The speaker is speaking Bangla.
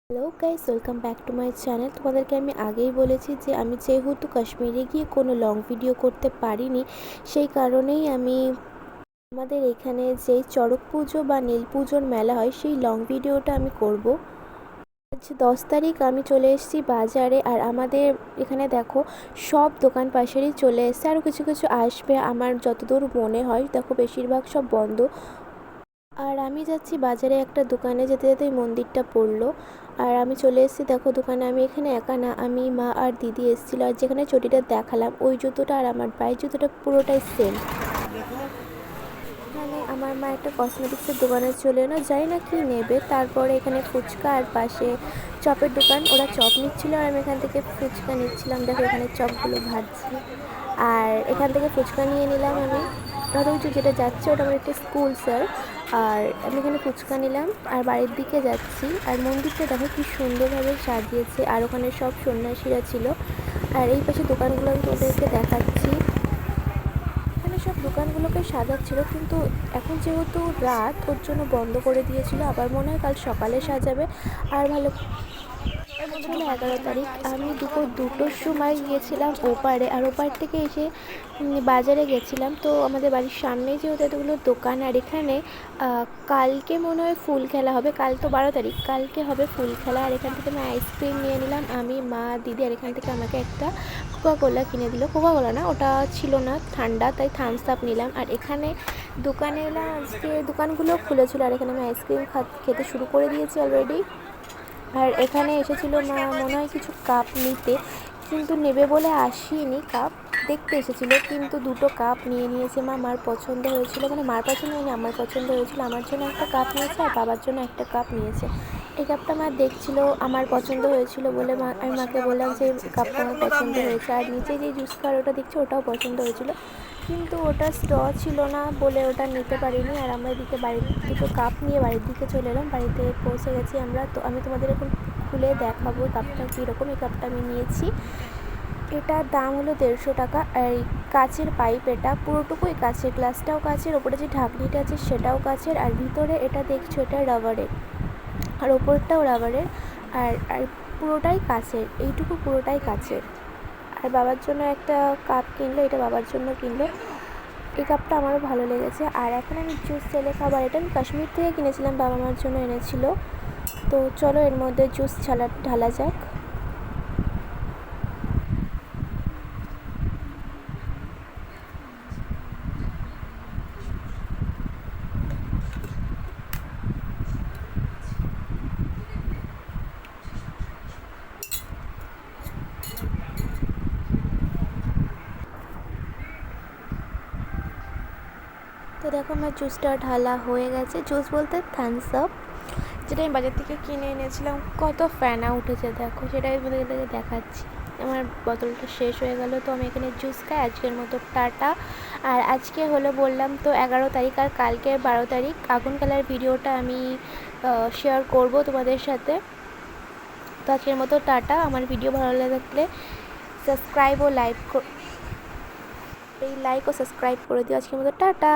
Hello guys, welcome back to my channel. তোমাদেরকে আমি আগেই বলেছি যে আমি যেহেতু কাশ্মীরে গিয়ে কোনো লং ভিডিও করতে পারিনি, সেই কারণেই আমি আমাদের এখানে যেই চড়ক পুজো বা নীল পুজোর মেলা হয় সেই লং ভিডিওটা আমি করব। আজ 10 তারিখ আমি চলে এসেছি বাজারে, আর আমাদের এখানে দেখো সব দোকান পাশেরই চলে এসছে, আরও কিছু কিছু আসবে আমার যতদূর মনে হয়। দেখো বেশিরভাগ সব বন্ধ। আর আমি যাচ্ছি বাজারে একটা দোকানে, যেতে যেতে মন্দিরটা পড়লো। আর আমি চলে এসেছি দেখো দোকানে। আমি এখানে একা না, আমি মা আর দিদি এসেছিলো। আর যেখানে চটিটা দেখালাম ওই জুতোটা আর আমার পায়ের জুতোটা পুরোটাই সেম। এখানে আমার মা একটা কসমেটিক্সের দোকানে চলে এলো, জানি না কি নেবে। তারপরে এখানে ফুচকা আর পাশে চপের দোকান, ওরা চপ নিচ্ছিল আর আমি এখান থেকে ফুচকা নিচ্ছিলাম। দেখো এখানে চপগুলো ভাজছি আর এখান থেকে ফুচকা নিয়ে নিলাম আমি। আর ওই যেটা যাচ্ছে ওটা আমার একটা স্কুল স্যার। আর আমি এখানে ফুচকা নিলাম আর বাড়ির দিকে যাচ্ছি। আর মন্দিরটা দেখো কি সুন্দরভাবে সাজিয়েছে, আর ওখানে সব সন্ন্যাসীরা ছিল। আর এই পাশে দোকানগুলো আমি তোমাদেরকে দেখাচ্ছি। এখানে সব দোকানগুলোকে সাজাচ্ছিল, কিন্তু এখন যেহেতু রাত ওর জন্য বন্ধ করে দিয়েছিল। আবার মনে হয় কাল সকালে সাজাবে। আর ভালো ছিল 11 তারিখ। আমি দুপুর 2টোর সময় গিয়েছিলাম ওপারে, আর ওপার থেকে এসে বাজারে গেছিলাম। তো আমাদের বাড়ির সামনেই যেহেতু এতগুলো দোকান, আর এখানে কালকে মনে হয় ফুল খেলা হবে। কাল তো 12 তারিখ, কালকে হবে ফুল খেলা। আর এখান থেকে আমি আইসক্রিম নিয়ে নিলাম, আমি মা দিদি। আর এখান থেকে আমাকে একটা কোকাকোলা কিনে দিল। কোকাকোলা না, ওটা ছিল না, ঠান্ডা, তাই থামস আপ নিলাম। আর এখানে দোকানে এলাম, আজকে দোকানগুলো খুলেছিল। আর এখানে আমি আইসক্রিম খেতে শুরু করে দিয়েছি অলরেডি। আর এখানে এসেছিলো মা মনে হয় কিছু কাপ নিতে, কিন্তু নেবে বলে আসিনি, কাপ দেখতে এসেছিলো। কিন্তু দুটো কাপ নিয়ে নিয়েছে মা। মার পছন্দ হয়েছিল, মানে মার পছন্দ হয়নি, আমার পছন্দ হয়েছিল। আমার জন্য একটা কাপ নিয়েছে আর বাবার জন্য একটা কাপ নিয়েছে। এই কাপটা মা দেখছিল, আমার পছন্দ হয়েছিল বলে আমি মাকে বললাম যে কাপটা আমার পছন্দ হয়েছে। আর নিচে যে জুস খাওয়ার ওটা দেখছি ওটাও পছন্দ হয়েছিল, কিন্তু ওটা স্ট্র ছিল না বলে ওটা নিতে পারিনি। আর আমরা এদিকে বাড়ির দুটো কাপ নিয়ে বাড়ির দিকে চলে এলাম। বাড়িতে পৌঁছে গেছি আমরা। তো আমি তোমাদের এখন খুলে দেখাবো কাপটা কীরকম। এই কাপটা আমি নিয়েছি, এটার দাম হলো 150 টাকা। আর এই কাচের পাইপ, এটা পুরোটুকুই কাচের, গ্লাসটাও কাচের, ওপরে যে ঢাকনিটা আছে সেটাও কাচের। আর ভিতরে এটা দেখছো এটা রাবারের, আর ওপরটাও রাবারের। আর আর পুরোটাই কাচের, এইটুকু পুরোটাই কাচের। আর বাবার জন্য একটা কাপ কিনলো, এটা বাবার জন্য কিনলো। এই কাপটা আমারও ভালো লেগেছে। আর এখন আমি জুস ছেলে খাবার, এটা আমি কাশ্মীর থেকে কিনেছিলাম, বাবা মার জন্য এনেছিল। তো চলো এর মধ্যে জুস ঢালা যাক। তো দেখো আমার জুসটা ঢালা হয়ে গেছে। জুস বলতে থামস আপ, যেটা আমি বাজার থেকে কিনে এনেছিলাম। কত ফ্যানা উঠেছে দেখো, সেটাই তোমাদেরকে দেখাচ্ছি। আমার বোতলটা শেষ হয়ে গেল, তো আমি এখানে জুস খাই। আজকের মতো টাটা। আর আজকে হলো বললাম তো 11 তারিখ, আর কালকে 12 তারিখ আগুন খেলার ভিডিওটা আমি শেয়ার করব তোমাদের সাথে। তো আজকের মতো টাটা। আমার ভিডিও ভালো লাগলে সাবস্ক্রাইব ও লাইক ও সাবস্ক্রাইব করে দিও। আজকের মতো টাটা।